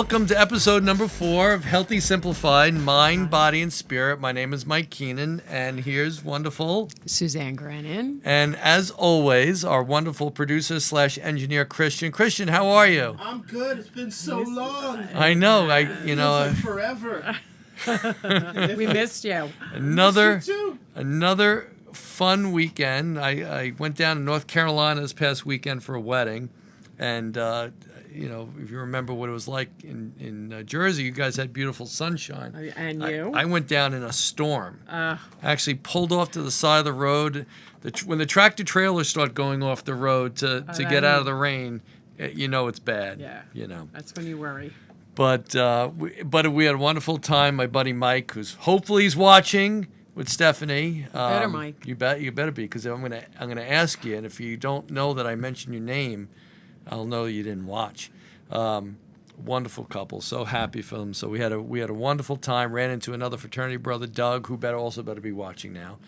welcome to episode number 4 of Healthy Simplified, Mind, Body, and Spirit. My name is Mike Keenan, and here's wonderful Suzanne Grennan. And as always, our wonderful producer / engineer, Christian. Christian, how are you? I'm good. It's been so long. I know. Feels like forever. We missed you. Another fun weekend. I went down to North Carolina this past weekend for a wedding, and if you remember what it was like in Jersey, you guys had beautiful sunshine. And you? I went down in a storm. I actually pulled off to the side of the road. When the tractor trailers start going off the road to get out of the rain, it's bad. Yeah. That's when you worry. But we had a wonderful time. My buddy Mike, who's hopefully he's watching with Stephanie. Better, Mike. You better be, because I'm gonna ask you, and if you don't know that I mentioned your name, I'll know you didn't watch. Wonderful couple, so happy for them. So we had a wonderful time. Ran into another fraternity brother, Doug, who also better be watching now.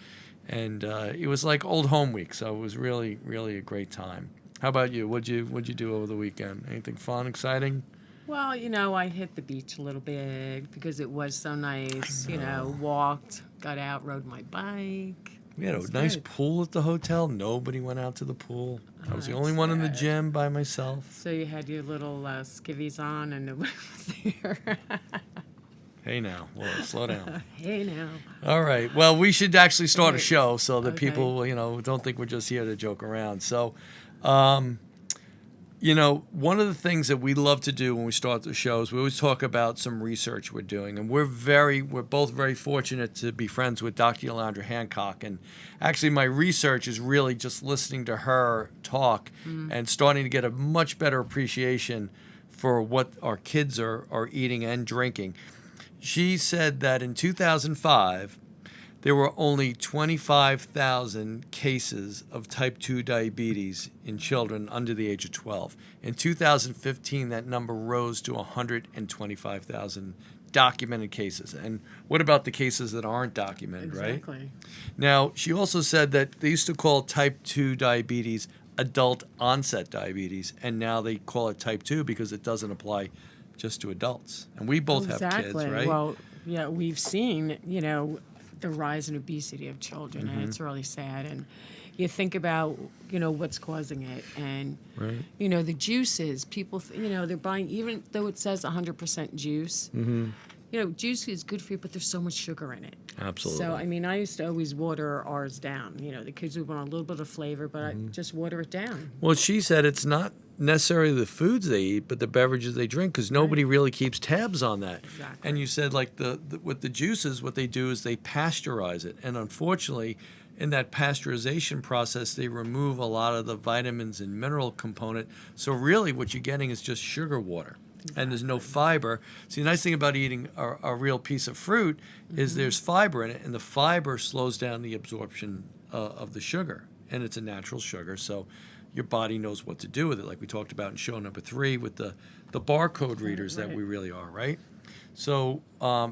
And it was like old home week, so it was really, really a great time. How about you? What'd you do over the weekend? Anything fun, exciting? Well, I hit the beach a little bit because it was so nice. Walked, got out, rode my bike. We had a nice pool at the hotel. Nobody went out to the pool. I was the only one in the gym by myself. So you had your little skivvies on and nobody was there. Hey now, slow down. Hey now. All right. Well, we should actually start a show so that people, don't think we're just here to joke around. So, one of the things that we love to do when we start the shows, we always talk about some research we're doing, and we're both very fortunate to be friends with Dr. Yolanda Hancock. And actually, my research is really just listening to her talk and starting to get a much better appreciation for what our kids are eating and drinking. She said that in 2005, there were only 25,000 cases of type 2 diabetes in children under the age of 12. In 2015, that number rose to 125,000 documented cases. And what about the cases that aren't documented, exactly. Right? Now, she also said that they used to call type 2 diabetes adult onset diabetes, and now they call it type 2 because it doesn't apply just to adults. And we both have kids, right? Well, yeah, we've seen, the rise in obesity of children, and it's really sad. And you think about, what's causing it, and right. The juices. People, they're buying, even though it says 100% juice. Juice is good for you, but there's so much sugar in it. Absolutely. So, I used to always water ours down. The kids would want a little bit of flavor, but I just water it down. Well, she said it's not necessarily the foods they eat, but the beverages they drink, because nobody really keeps tabs on that. Exactly. And you said, like, with the juices, what they do is they pasteurize it. And unfortunately, in that pasteurization process, they remove a lot of the vitamins and mineral component. So really what you're getting is just sugar water. Exactly. And there's no fiber. See, the nice thing about eating a real piece of fruit is there's fiber in it, and the fiber slows down the absorption of the sugar. And it's a natural sugar, so your body knows what to do with it, like we talked about in show number 3 with the barcode readers that we really are, right? So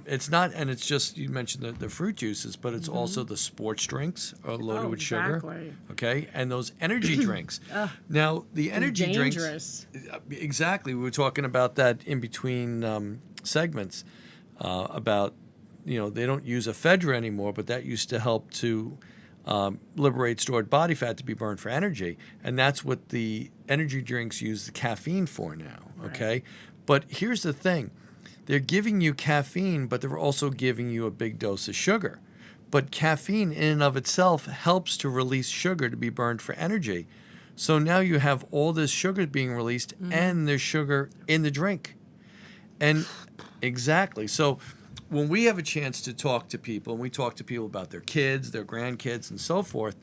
it's not, and it's just, you mentioned the fruit juices, but it's also the sports drinks are loaded with sugar. Okay, and those energy drinks. Now, the energy dangerous. drinks. Exactly. We were talking about that in between segments about, they don't use ephedra anymore, but that used to help to liberate stored body fat to be burned for energy. And that's what the energy drinks use the caffeine for now, okay? Right. But here's the thing. They're giving you caffeine, but they're also giving you a big dose of sugar. But caffeine in and of itself helps to release sugar to be burned for energy. So now you have all this sugar being released and there's sugar in the drink. And exactly. So when we have a chance to talk to people, and we talk to people about their kids, their grandkids, and so forth,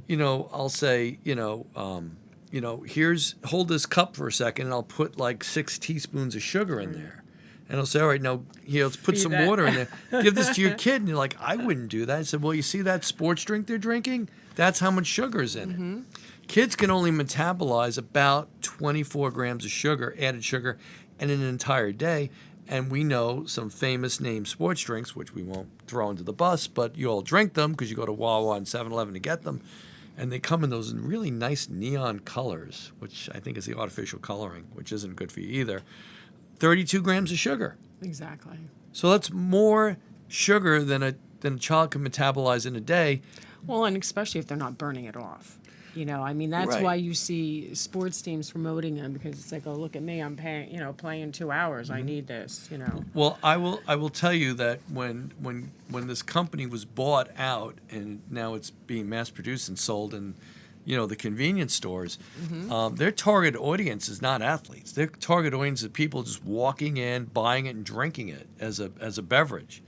I'll say, hold this cup for a second, and I'll put like 6 teaspoons of sugar in there. And I'll say, all right, now, let's put some water in there. Give this to your kid. And you're like, I wouldn't do that. I said, well, you see that sports drink they're drinking? That's how much sugar is in it. Kids can only metabolize about 24 grams of sugar, added sugar, in an entire day. And we know some famous name sports drinks, which we won't throw into the bus, but you all drink them because you go to Wawa and 7-Eleven to get them. And they come in those really nice neon colors, which I think is the artificial coloring, which isn't good for you either. 32 grams of sugar. Exactly. So that's more sugar than a child can metabolize in a day. Well, and especially if they're not burning it off. I mean, that's Right. why you see sports teams promoting them, because it's like, oh, look at me, I'm playing 2 hours. I need this. Well, I will tell you that when this company was bought out and now it's being mass produced and sold in the convenience stores, their target audience is not athletes. Their target audience is people just walking in, buying it, and drinking it as a beverage.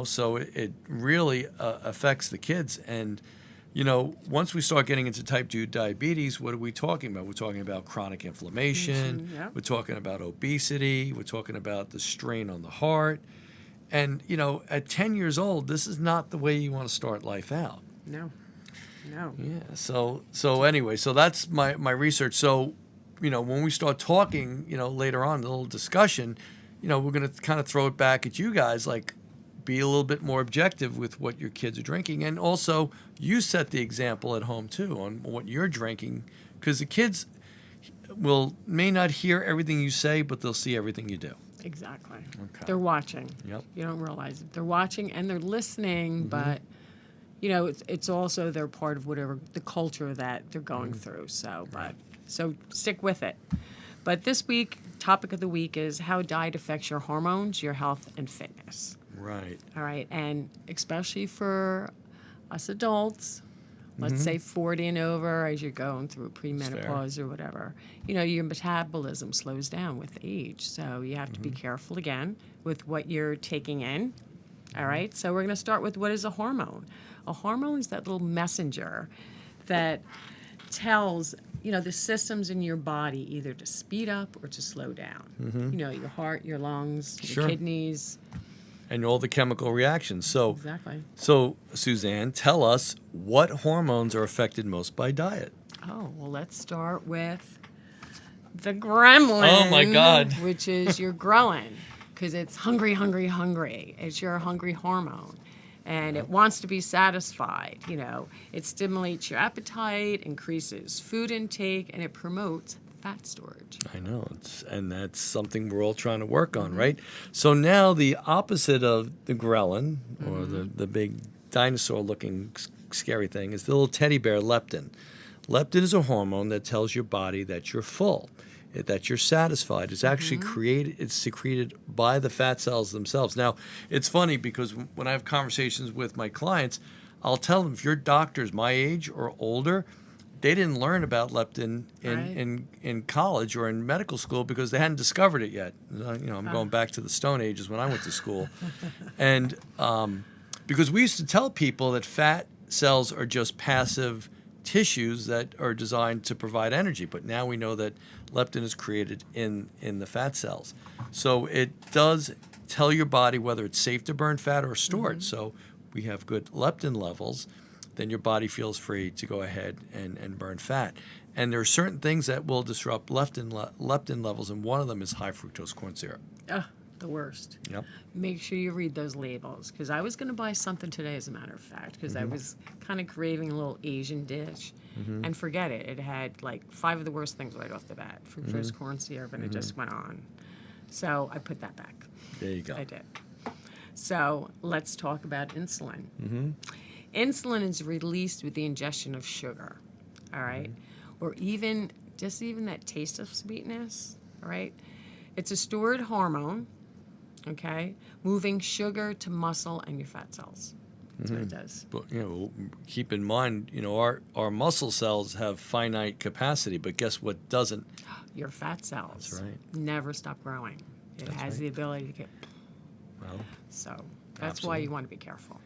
So it really affects the kids. And once we start getting into type 2 diabetes, what are we talking about? We're talking about chronic inflammation. Yep. We're talking about obesity. We're talking about the strain on the heart. And, at 10 years old, this is not the way you want to start life out. No. Yeah. So anyway, so that's my research. So, when we start talking, later on, a little discussion, we're going to kind of throw it back at you guys, like, be a little bit more objective with what your kids are drinking. And also, you set the example at home, too, on what you're drinking, because the kids may not hear everything you say, but they'll see everything you do. Exactly. Okay. They're watching. Yep. You don't realize it. They're watching and they're listening, but it's also they're part of whatever the culture that they're going through. So stick with it. But this week, topic of the week is how diet affects your hormones, your health, and fitness. Right. All right, and especially for us adults, let's say 40 and over, as you're going through premenopause or whatever, your metabolism slows down with age. So you have to be careful again with what you're taking in. All right, so we're going to start with, what is a hormone? A hormone is that little messenger that tells the systems in your body either to speed up or to slow down. Your heart, your lungs, your kidneys. And all the chemical reactions. So, Exactly. So, Suzanne, tell us what hormones are affected most by diet. Oh, well, let's start with the gremlin. Oh, my God. Which is your ghrelin, because it's hungry, hungry, hungry. It's your hungry hormone. And it wants to be satisfied. It stimulates your appetite, increases food intake, and it promotes fat storage. I know, and that's something we're all trying to work on, right? So now the opposite of the ghrelin, or the big dinosaur-looking scary thing, is the little teddy bear leptin. Leptin is a hormone that tells your body that you're full, that you're satisfied. It's actually it's secreted by the fat cells themselves. Now, it's funny because when I have conversations with my clients, I'll tell them, if your doctor's my age or older, they didn't learn about leptin in college or in medical school because they hadn't discovered it yet. I'm going back to the Stone Ages when I went to school. And because we used to tell people that fat cells are just passive tissues that are designed to provide energy. But now we know that leptin is created in the fat cells. So it does tell your body whether it's safe to burn fat or store it. So we have good leptin levels, then your body feels free to go ahead and burn fat. And there are certain things that will disrupt leptin levels, and one of them is high fructose corn syrup. The worst. Yep. Make sure you read those labels, because I was going to buy something today, as a matter of fact, because I was kind of craving a little Asian dish. And forget it. It had like 5 of the worst things right off the bat. Fructose corn syrup, and it just went on. So I put that back. There you go. I did. So let's talk about insulin. Insulin is released with the ingestion of sugar, all right? Or even that taste of sweetness, all right? It's a stored hormone, okay, moving sugar to muscle and your fat cells. That's what it does. But keep in mind, our muscle cells have finite capacity, but guess what doesn't? Your fat cells. That's right. Never stop growing. It has the ability to get. Well, so that's why you want to be careful.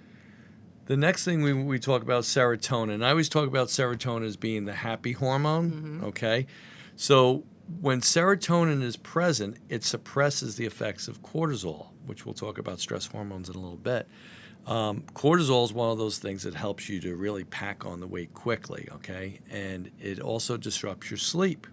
The next thing we talk about serotonin. I always talk about serotonin as being the happy hormone, okay? So when serotonin is present, it suppresses the effects of cortisol, which we'll talk about stress hormones in a little bit. Cortisol is one of those things that helps you to really pack on the weight quickly, okay? And it also disrupts your sleep.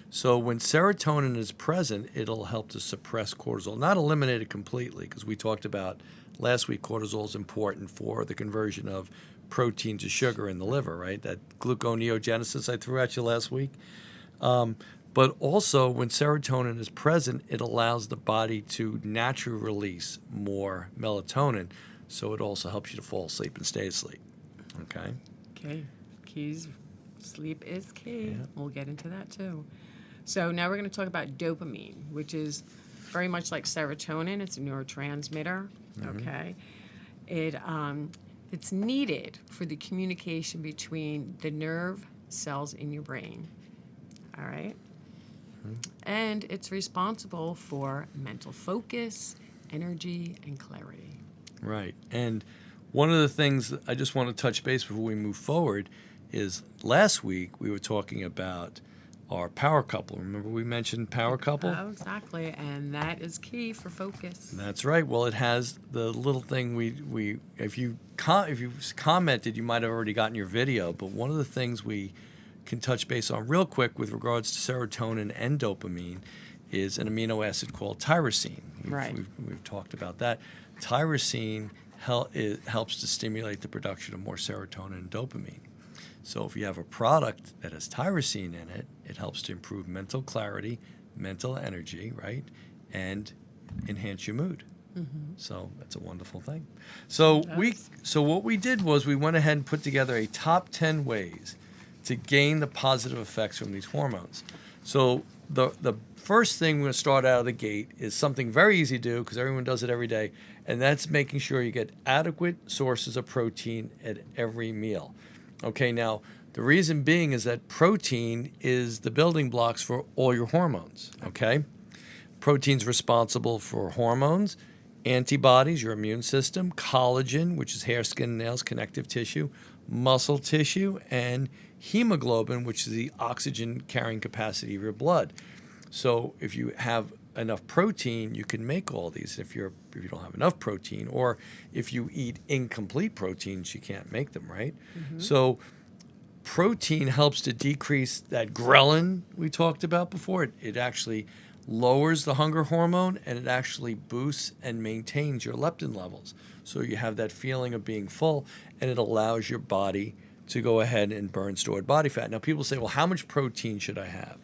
So when serotonin is present, it'll help to suppress cortisol. Not eliminate it completely, because we talked about last week cortisol is important for the conversion of protein to sugar in the liver, right? That gluconeogenesis I threw at you last week. But also, when serotonin is present, it allows the body to naturally release more melatonin. So it also helps you to fall asleep and stay asleep. Okay? Okay. Keys. Sleep is key. Yeah. We'll get into that too. So now we're going to talk about dopamine, which is very much like serotonin. It's a neurotransmitter. Okay. It's needed for the communication between the nerve cells in your brain. All right. And it's responsible for mental focus, energy, and clarity. Right. And one of the things that I just want to touch base before we move forward is last week we were talking about our power couple. Remember we mentioned power couple? Oh, exactly. And that is key for focus. That's right. Well, it has the little thing we if you commented, you might have already gotten your video, but one of the things we can touch base on real quick with regards to serotonin and dopamine is an amino acid called tyrosine. We've talked about that. Tyrosine helps to stimulate the production of more serotonin and dopamine. So if you have a product that has tyrosine in it, it helps to improve mental clarity, mental energy, right, and enhance your mood. So that's a wonderful thing. So what we did was we went ahead and put together a top 10 ways to gain the positive effects from these hormones. So the first thing we're going to start out of the gate is something very easy to do because everyone does it every day, and that's making sure you get adequate sources of protein at every meal. Okay, now the reason being is that protein is the building blocks for all your hormones, okay? Protein's responsible for hormones, antibodies, your immune system, collagen, which is hair, skin, nails, connective tissue, muscle tissue, and hemoglobin, which is the oxygen carrying capacity of your blood. So if you have enough protein, you can make all these. If you don't have enough protein, or if you eat incomplete proteins, you can't make them, right? So protein helps to decrease that ghrelin we talked about before. It actually lowers the hunger hormone, and it actually boosts and maintains your leptin levels. So you have that feeling of being full, and it allows your body to go ahead and burn stored body fat. Now, people say, well, how much protein should I have?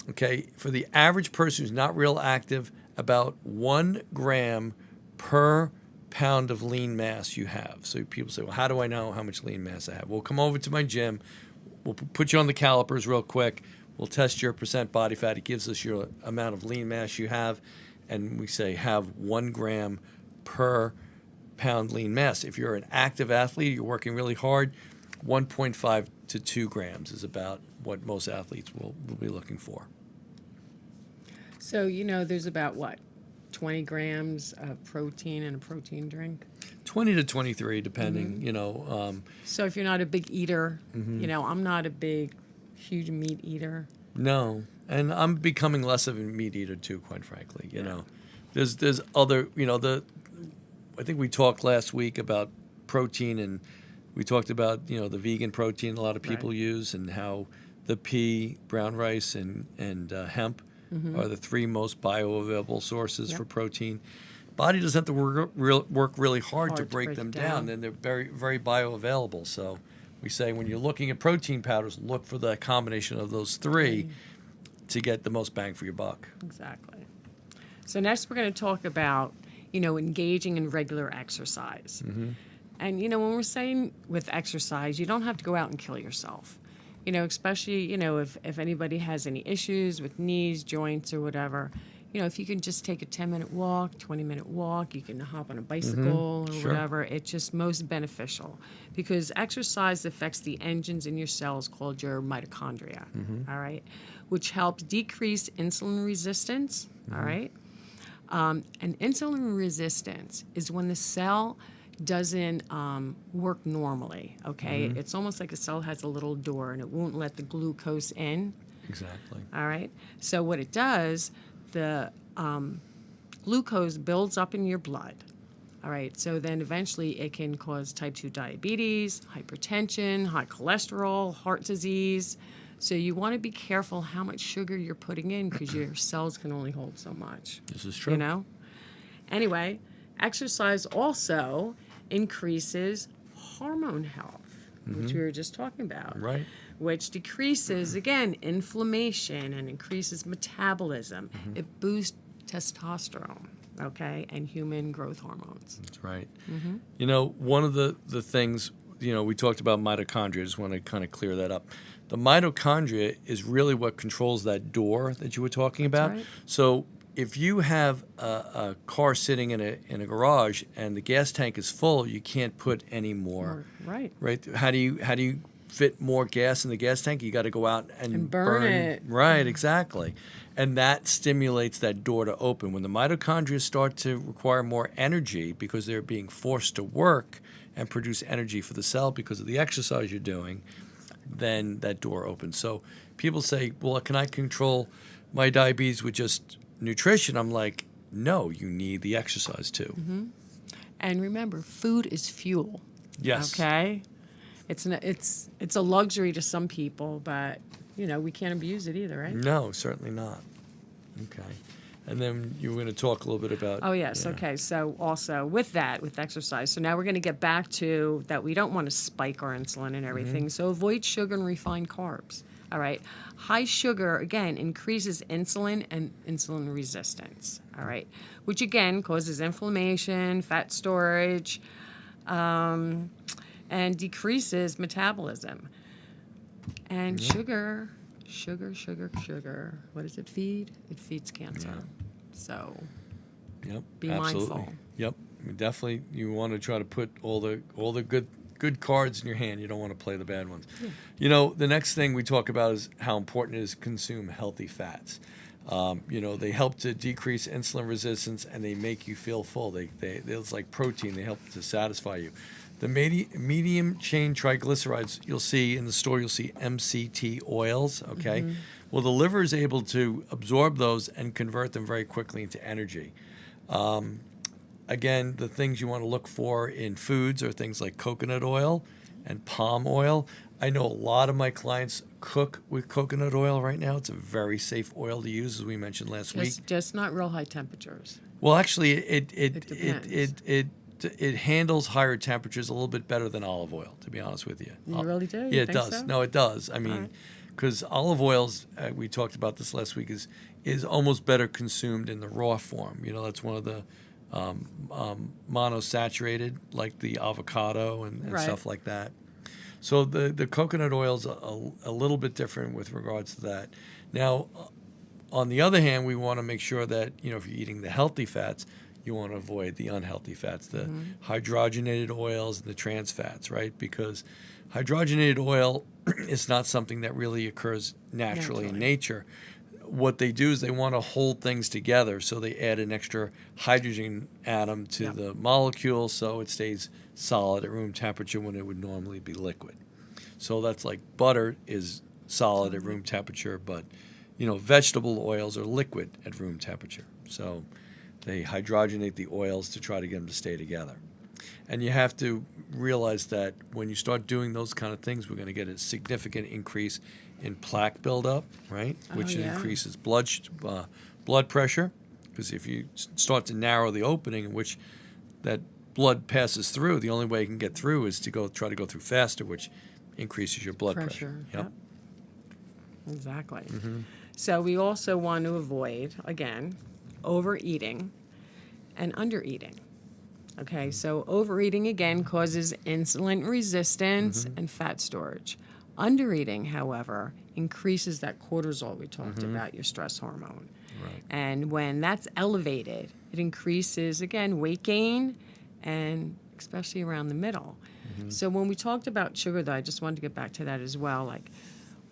Okay, for the average person who's not real active, about 1 gram per pound of lean mass you have. So people say, well, how do I know how much lean mass I have? Well, come over to my gym. We'll put you on the calipers real quick. We'll test your percent body fat. It gives us your amount of lean mass you have. And we say have 1 gram per pound lean mass. If you're an active athlete, you're working really hard, 1.5 to 2 grams is about what most athletes will be looking for. So, there's about 20 grams of protein in a protein drink? 20 to 23, depending, So if you're not a big eater, I'm not a huge meat eater. No, and I'm becoming less of a meat eater too, quite frankly. There's other, I think we talked last week about protein, and we talked about, the vegan protein a lot of people use, and how the pea, brown rice, and hemp are the 3 most bioavailable sources for protein. Body doesn't have to work really hard to break them down, and they're very, very bioavailable. So we say when you're looking at protein powders, look for the combination of those 3 to get the most bang for your buck. Exactly. So next we're going to talk about, engaging in regular exercise. And, when we're saying with exercise, you don't have to go out and kill yourself. Especially, if anybody has any issues with knees, joints, or whatever, if you can just take a 10-minute walk, 20-minute walk, you can hop on a bicycle or whatever, it's just most beneficial because exercise affects the engines in your cells called your mitochondria, all right, which helps decrease insulin resistance, all right? And insulin resistance is when the cell doesn't work normally, okay? It's almost like a cell has a little door and it won't let the glucose in. Exactly. All right? So what it does, the glucose builds up in your blood. All right? So then eventually it can cause type 2 diabetes, hypertension, high cholesterol, heart disease. So you want to be careful how much sugar you're putting in because your cells can only hold so much. This is true. Anyway, exercise also increases hormone health, which we were just talking about. Right. which decreases, again, inflammation and increases metabolism. It boosts testosterone, okay, and human growth hormones. That's right. You know, one of the things, you know, we talked about mitochondria. I just want to kind of clear that up. The mitochondria is really what controls that door that you were talking about. right. So if you have a car sitting in a garage and the gas tank is full, you can't put any more. Right. Right? How do you fit more gas in the gas tank? You got to go out and burn it. Right, exactly. And that stimulates that door to open. When the mitochondria start to require more energy because they're being forced to work and produce energy for the cell because of the exercise you're doing, then that door opens. So people say, well, can I control my diabetes with just nutrition? I'm like, no, you need the exercise too. And remember, food is fuel. Yes. Okay? It's a luxury to some people, but, you know, we can't abuse it either, right? No, certainly not. Okay. And then you were going to talk a little bit about... Oh, yes. yeah. Okay. So also with that, with exercise, so now we're going to get back to that we don't want to spike our insulin and everything. So avoid sugar and refined carbs. All right. High sugar, again, increases insulin and insulin resistance. All right. Which, again, causes inflammation, fat storage, and decreases metabolism. And sugar, what does it feed? It feeds cancer. Yeah. So Yep. be absolutely. mindful. Yep. Definitely, you want to try to put all the good cards in your hand. You don't want to play the bad ones. Yeah. You know, the next thing we talk about is how important it is to consume healthy fats. You know, they help to decrease insulin resistance and they make you feel full. It's like protein. They help to satisfy you. The medium chain triglycerides you'll see in the store, you'll see MCT oils, okay? Well, the liver is able to absorb those and convert them very quickly into energy. Again, the things you want to look for in foods are things like coconut oil and palm oil. I know a lot of my clients cook with coconut oil right now. It's a very safe oil to use, as we mentioned last week. Just not real high temperatures. Well, actually, depends. it handles higher temperatures a little bit better than olive oil, to be honest with you. You really do? You Yeah, it think does. so? No, it does. I mean, right. because olive oils, we talked about this last week, is almost better consumed in the raw form. You know, that's one of the monosaturated, like the avocado and Right. stuff like that. So the coconut oil's a little bit different with regards to that. Now, on the other hand, we want to make sure that, you know, if you're eating the healthy fats, you want to avoid the unhealthy fats, the hydrogenated oils and the trans fats, right? Because hydrogenated oil is not something that really occurs naturally in nature. What they do is they want to hold things together, so they add an extra hydrogen atom to the molecule so it stays solid at room temperature when it would normally be liquid. So that's like butter is solid at room temperature, but, you know, vegetable oils are liquid at room temperature. So they hydrogenate the oils to try to get them to stay together. And you have to realize that when you start doing those kind of things, we're going to get a significant increase in plaque buildup, right? Which increases blood pressure, because if you start to narrow the opening in which that blood passes through, the only way it can get through is to try to go through faster, which increases your blood pressure. Yep. Exactly. So we also want to avoid, again, overeating and undereating. Okay, so overeating, again, causes insulin resistance and fat storage. Undereating, however, increases that cortisol we talked about, your stress hormone. Right. And when that's elevated, it increases, again, weight gain, and especially around the middle. So when we talked about sugar, though, I just wanted to get back to that as well. Like,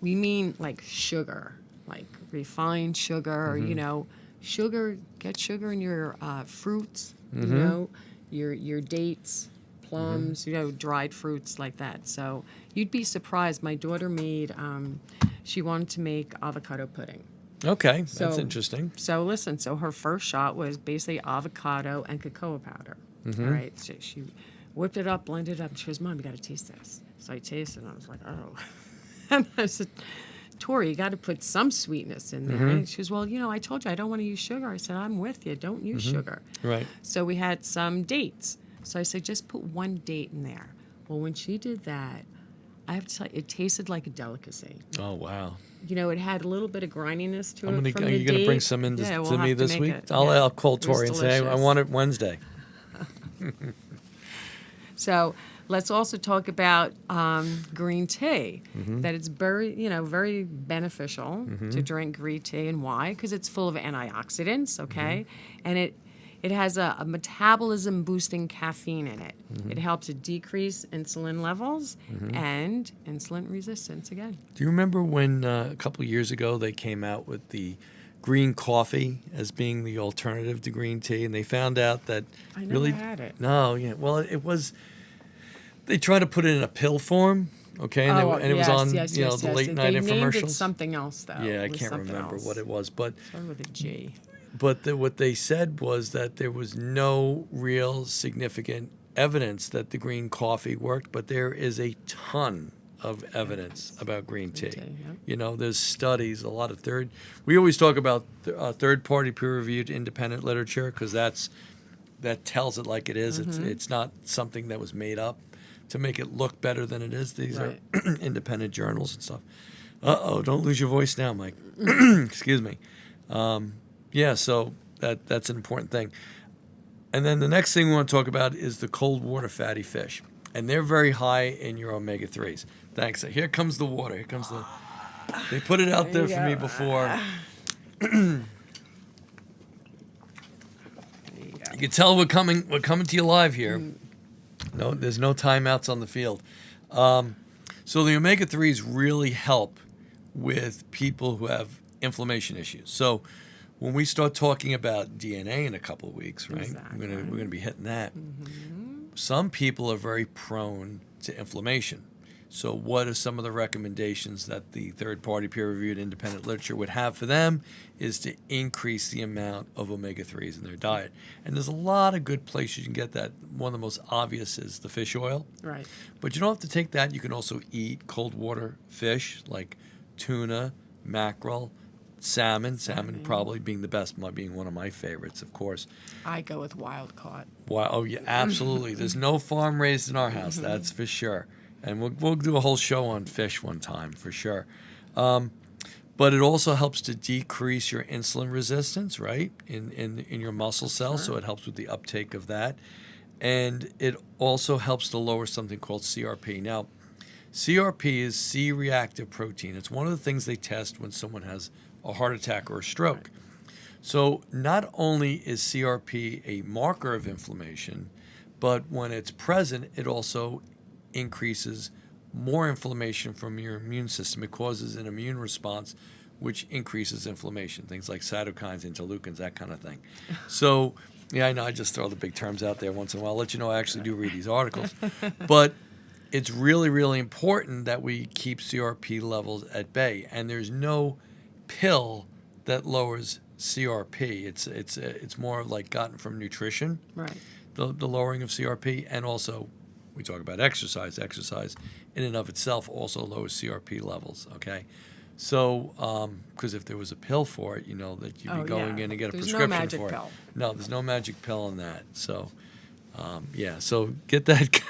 we mean like sugar, like refined sugar, you know, get sugar in your fruits, you know, your dates, plums, you know, dried fruits like that. So you'd be surprised. My daughter made, she wanted to make avocado pudding. Okay, that's So- interesting. So listen, so her first shot was basically avocado and cocoa powder. All right, so she whipped it up, blended it up. She goes, "Mom, you got to taste this." So I tasted it, and I was like, "Oh." And I said, "Tori, you got to put some sweetness in there." And she goes, "Well, you know, I told you I don't want to use sugar." I said, "I'm with you. Don't use sugar." Right. So we had some dates. So I said, "Just put one date in there." Well, when she did that, I have to tell you, it tasted like a delicacy. Oh, wow. You know, it had a little bit of grindiness to it. Are From you the going to bring date. some in Yeah, we'll to have me to this make week? it. I'll call It was Tori and say, I delicious. want it Wednesday. So let's also talk about green tea. That it's very beneficial to drink green tea, and why? Because it's full of antioxidants. Okay, and it has a metabolism boosting caffeine in it. It helps to decrease insulin levels and insulin resistance again. Do you remember when a couple of years ago they came out with the green coffee as being the alternative to green tea, and they found out that I never really had it. no, yeah, well, it was. They tried to put it in a pill form, okay, and, it was on the late night they infomercials. Named it something else though. Yeah, I It was can't something remember else. what it was, but Started with a G. what they said was that there was no real significant evidence that the green coffee worked, but there is a ton of evidence about green tea. Yeah. There's studies, a lot of we always talk about third-party peer-reviewed independent literature because that tells it like it is. It's not something that was made up to make it look better than it is. These are independent journals and stuff. Don't lose your voice now, Mike. Excuse me. So that's an important thing. And then the next thing we want to talk about is the cold water fatty fish. And they're very high in your omega-3s. Thanks. Here comes the water. Here comes the... They put it out there for me before. You can tell we're coming to you live here. No, there's no timeouts on the field. So the omega-3s really help with people who have inflammation issues. So when we start talking about DNA in a couple of weeks, right? Exactly. We're gonna be hitting that. Some people are very prone to inflammation. So what are some of the recommendations that the third-party peer-reviewed independent literature would have for them is to increase the amount of omega-3s in their diet. And there's a lot of good places you can get that. One of the most obvious is the fish oil. Right. But you don't have to take that. You can also eat cold water fish like tuna, mackerel, salmon probably being the best, being one of my favorites, of course. I go with wild caught. Wow, oh yeah, absolutely. There's no farm raised in our house, that's for sure. And we'll do a whole show on fish one time for sure. But it also helps to decrease your insulin resistance, right, in your muscle cells. So it helps with the uptake of that. And it also helps to lower something called CRP. Now, CRP is C-reactive protein. It's one of the things they test when someone has a heart attack or a stroke. So not only is CRP a marker of inflammation, but when it's present, it also increases more inflammation from your immune system. It causes an immune response, which increases inflammation, things like cytokines, interleukins, that kind of thing. So, yeah, I know I just throw the big terms out there once in a while. I'll let you know I actually do read these articles. But it's really, really important that we keep CRP levels at bay. And there's no pill that lowers CRP. It's more like gotten from nutrition, Right. the lowering of CRP, and also we talk about exercise. Exercise in and of itself also lowers CRP levels, okay? So, because if there was a pill for it, that you'd be going in and get a prescription no magic for pill. it. No, there's no magic pill on that. So, so get that.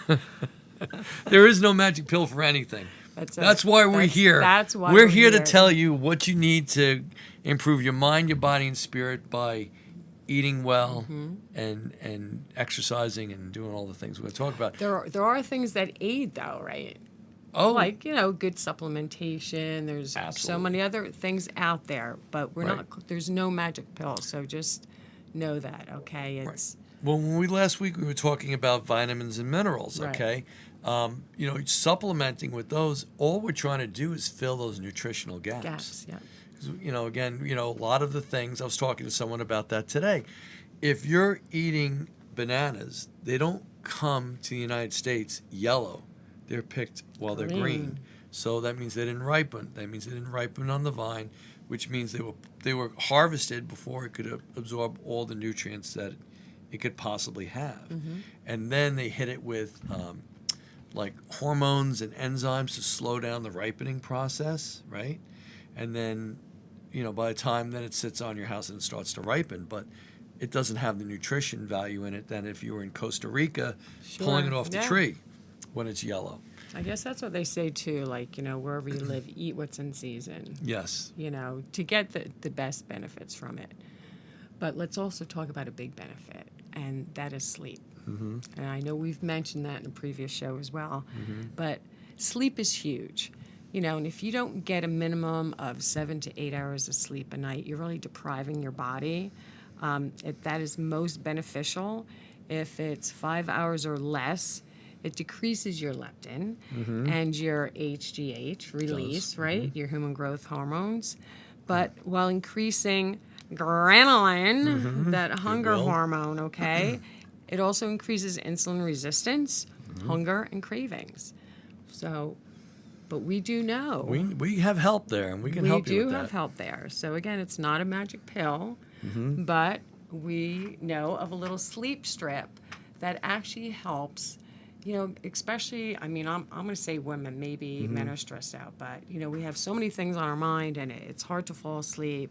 There is no magic pill for anything. That's why we're here. That's why we're here to tell you what you need to improve your mind, your body, and spirit by eating well and exercising and doing all the things we're going to talk about. There are things that aid though, right? Oh, Like, good supplementation. There's so many other things out there, but there's no magic pill. So just know that, okay? It's well, last week we were talking about vitamins and minerals, okay? Supplementing with those, all we're trying to do is fill those nutritional gaps. gaps, yeah. Again, a lot of the things, I was talking to someone about that today. If you're eating bananas, they don't come to the United States yellow. They're picked while they're green. So that means they didn't ripen. That means they didn't ripen on the vine, which means they were harvested before it could absorb all the nutrients that it could possibly have. And then they hit it with like hormones and enzymes to slow down the ripening process, right? And then, by the time then it sits on your house and it starts to ripen, but it doesn't have the nutrition value in it than if you were in Costa Rica pulling it off the tree when it's yellow. I guess that's what they say too. Like, wherever you live, eat what's in season. Yes. To get the best benefits from it. But let's also talk about a big benefit, and that is sleep. And I know we've mentioned that in a previous show as well. But sleep is huge. And if you don't get a minimum of 7 to 8 hours of sleep a night, you're really depriving your body. That is most beneficial. If it's 5 hours or less, it decreases your leptin and your HGH release, right? Your human growth hormones. But while increasing ghrelin, that hunger hormone, okay, it also increases insulin resistance, hunger, and cravings. So, but we do know. We have help there, and we can help you with that. We do have help there. So again, it's not a magic pill, but we know of a little sleep strip that actually helps, especially, I'm going to say women, maybe men are stressed out, but, we have so many things on our mind, and it's hard to fall asleep.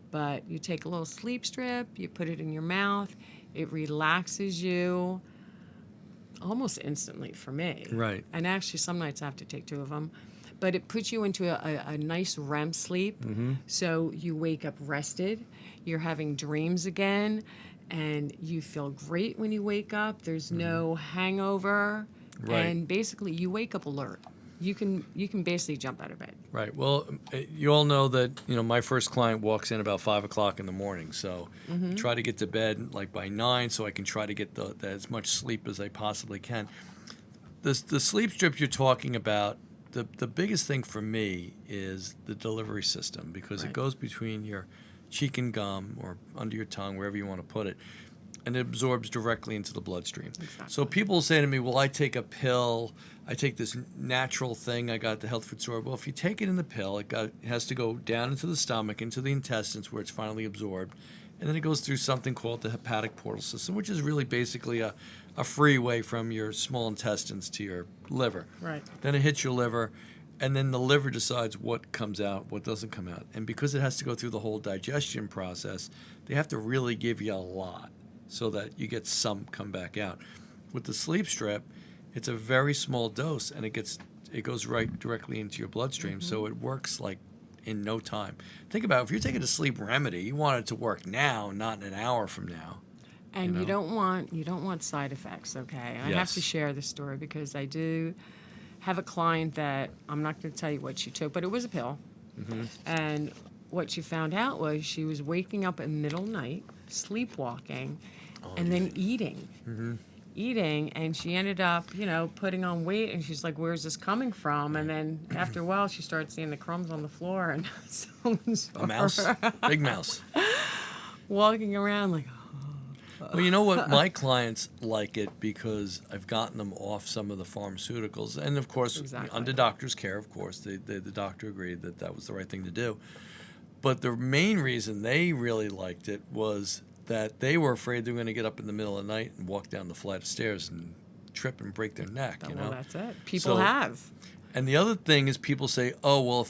But you take a little sleep strip, you put it in your mouth, it relaxes you almost instantly for me. Right. And actually, some nights I have to take 2 of them. But it puts you into a nice REM sleep. So you wake up rested, you're having dreams again, and you feel great when you wake up. There's no hangover. Right. And basically, you wake up alert. You can basically jump out of bed. Right. Well, you all know that, my first client walks in about 5 o'clock in the morning. So I try to get to bed like by 9 so I can try to get as much sleep as I possibly can. The sleep strip you're talking about, the biggest thing for me is the delivery system, because it goes between your cheek and gum or under your tongue, wherever you want to put it, and it absorbs directly into the bloodstream. Exactly. So people say to me, well, I take a pill, I take this natural thing I got at the health food store. Well, if you take it in the pill, it has to go down into the stomach, into the intestines where it's finally absorbed, and then it goes through something called the hepatic portal system, which is really basically a freeway from your small intestines to your liver. Right. Then it hits your liver, and then the liver decides what comes out, what doesn't come out. And because it has to go through the whole digestion process, they have to really give you a lot so that you get some come back out. With the sleep strip, it's a very small dose, and it goes right directly into your bloodstream, so it works like in no time. Think about it, if you're taking a sleep remedy, you want it to work now, not in an hour from now. And you don't want side effects, okay? I have to share this story because I do have a client that I'm not going to tell you what she took, but it was a pill. And what she found out was she was waking up in the middle of the night, sleepwalking, and then eating. Eating, and she ended up, putting on weight, and she's like, where's this coming from? And then after a while, she started seeing the crumbs on the floor, and someone's A mouse, big mouse. walking around like, Well, you know what? My clients like it because I've gotten them off some of the pharmaceuticals. And, of course, under doctor's care, of course, the doctor agreed that was the right thing to do. But the main reason they really liked it was that they were afraid they were going to get up in the middle of the night and walk down the flight of stairs and trip and break their neck, well, that's it. People have. And the other thing is people say, oh, well,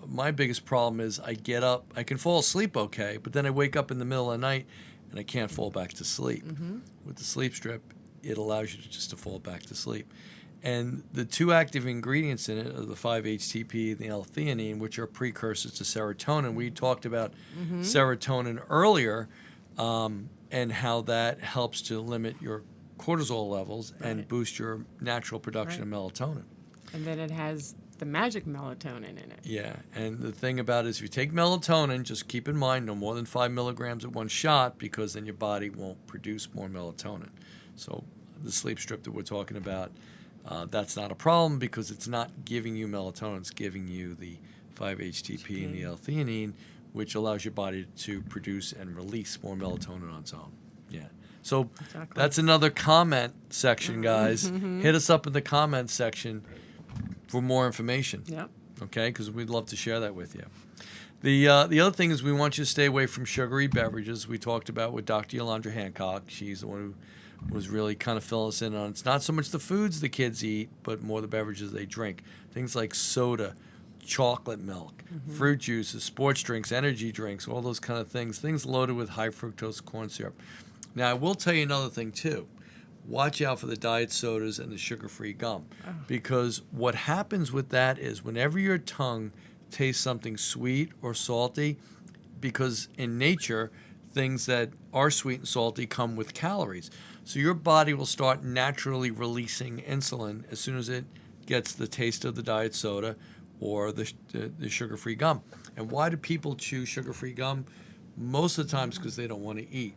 my biggest problem is I get up, I can fall asleep okay, but then I wake up in the middle of the night and I can't fall back to sleep. With the sleep strip, it allows you just to fall back to sleep. And the 2 active ingredients in it are the 5-HTP and the L-theanine, which are precursors to serotonin. We talked about serotonin earlier and how that helps to limit your cortisol levels and boost your natural production of melatonin. And then it has the magic melatonin in it. Yeah, and the thing about it is if you take melatonin, just keep in mind no more than 5 milligrams at one shot, because then your body won't produce more melatonin. So the sleep strip that we're talking about, that's not a problem because it's not giving you melatonin, it's giving you the 5-HTP and the L-theanine, which allows your body to produce and release more melatonin on its own. Yeah. So that's another comment section, guys. Hit us up in the comment section for more information. Yep. Okay, because we'd love to share that with you. The other thing is we want you to stay away from sugary beverages. We talked about with Dr. Yolanda Hancock. She's the one who was really kind of filling us in on. It's not so much the foods the kids eat, but more the beverages they drink. Things like soda, chocolate milk, fruit juices, sports drinks, energy drinks, all those kind of things. Things loaded with high fructose corn syrup. Now, I will tell you another thing, too. watch out for the diet sodas and the sugar-free gum. Because what happens with that is whenever your tongue tastes something sweet or salty, because in nature, things that are sweet and salty come with calories. So your body will start naturally releasing insulin as soon as it gets the taste of the diet soda or the sugar-free gum. And why do people choose sugar-free gum? Most of the times because they don't want to eat.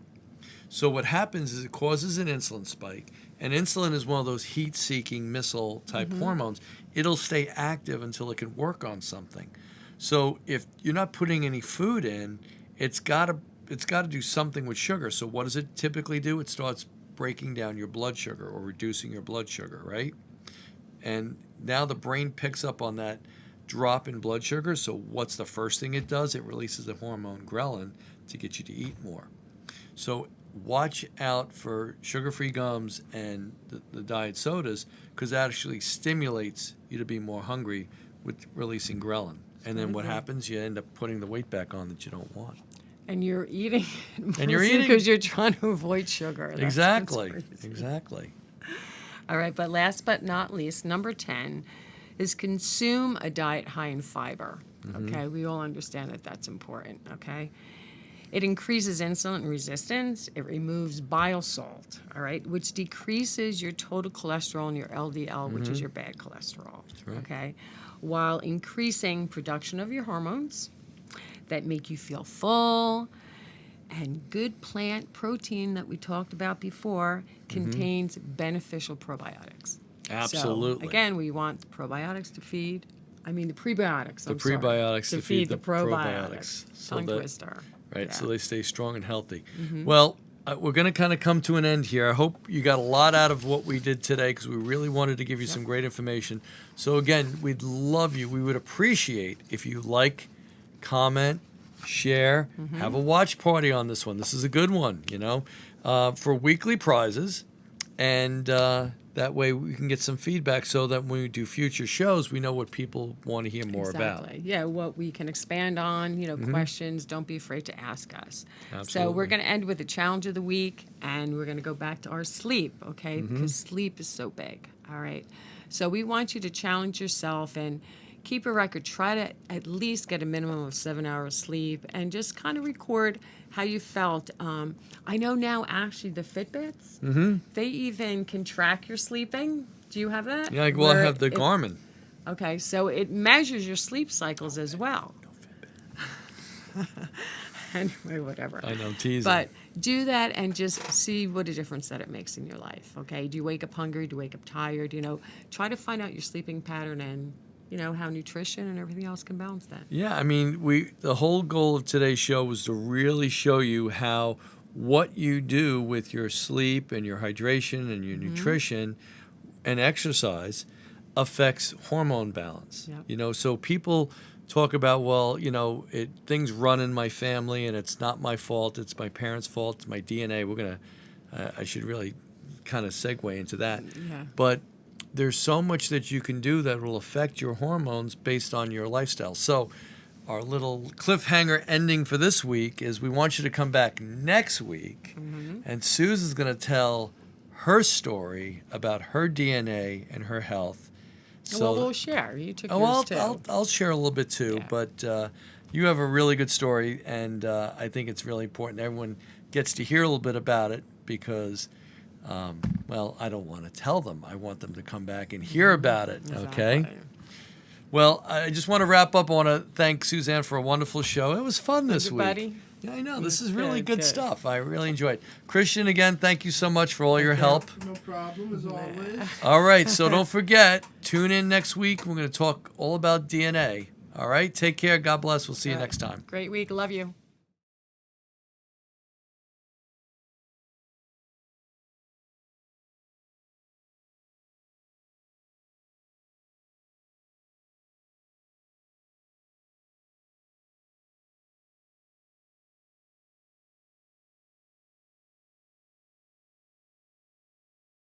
So what happens is it causes an insulin spike, and insulin is one of those heat-seeking missile-type hormones. It'll stay active until it can work on something. So if you're not putting any food in, it's got to do something with sugar. So what does it typically do? It starts breaking down your blood sugar or reducing your blood sugar, right? And now the brain picks up on that drop in blood sugar. So what's the first thing it does? It releases the hormone ghrelin to get you to eat more. So watch out for sugar-free gums and the diet sodas, because that actually stimulates you to be more hungry with releasing ghrelin. And then what happens? You end up putting the weight back on that you don't want. And you're eating And you're eating because you're trying to avoid sugar. Exactly. That's crazy. Exactly. All right, but last but not least, number 10 is consume a diet high in fiber. Okay, we all understand that that's important, okay? It increases insulin resistance. It removes bile salt, all right, which decreases your total cholesterol and your LDL, which is your bad cholesterol, okay, while increasing production of your hormones that make you feel full. And good plant protein that we talked about before contains beneficial probiotics. Absolutely. So, again, we want the probiotics to feed, the prebiotics. The prebiotics to feed the probiotics. So Tongue that- twister. Right, Yeah. so they stay strong and healthy. Well, we're going to kind of come to an end here. I hope you got a lot out of what we did today, because we really wanted to give you some great information. So again, we'd love you. We would appreciate if you like, comment, share, have a watch party on this one. This is a good one, for weekly prizes. And that way we can get some feedback so that when we do future shows, we know what people want to hear more about. Exactly. Yeah, what we can expand on, questions. Don't be afraid to ask us. So Absolutely. we're going to end with the challenge of the week, and we're going to go back to our sleep, okay? Because sleep is so big, all right? So we want you to challenge yourself and keep a record. Try to at least get a minimum of 7 hours sleep, and just kind of record how you felt. I know now, actually, the Fitbits, they even can track your sleeping. Do you have that? Yeah, well, I have the Garmin. Okay, so it measures your sleep cycles as well. Anyway, whatever. I know, teasing. But do that and just see what a difference that it makes in your life, okay? Do you wake up hungry? Do you wake up tired? Try to find out your sleeping pattern and how nutrition and everything else can balance that. Yeah, the whole goal of today's show was to really show you how what you do with your sleep and your hydration and your nutrition and exercise affects hormone balance. Yep. So people talk about, things run in my family and it's not my fault, it's my parents' fault, it's my DNA. I should really kind of segue into that. Yeah. But there's so much that you can do that will affect your hormones based on your lifestyle. So our little cliffhanger ending for this week is we want you to come back next week, and Susan's going to tell her story about her DNA and her health. Well, we'll share. You took yours too. I'll share a little bit too, Yeah. but you have a really good story, and I think it's really important everyone gets to hear a little bit about it, because I don't want to tell them. I want them to come back and hear about it, okay? Exactly. Well, I just want to wrap up. I want to thank Suzanne for a wonderful show. It was fun this week. Everybody? Yeah, I know. This is really Good, good good. stuff. I really enjoyed it. Christian, again, thank you so much for all your help. No problem, as always. All right, so don't forget, tune in next week. We're going to talk all about DNA. All right, take care. God bless. We'll see you All right. next time. Great week. Love you.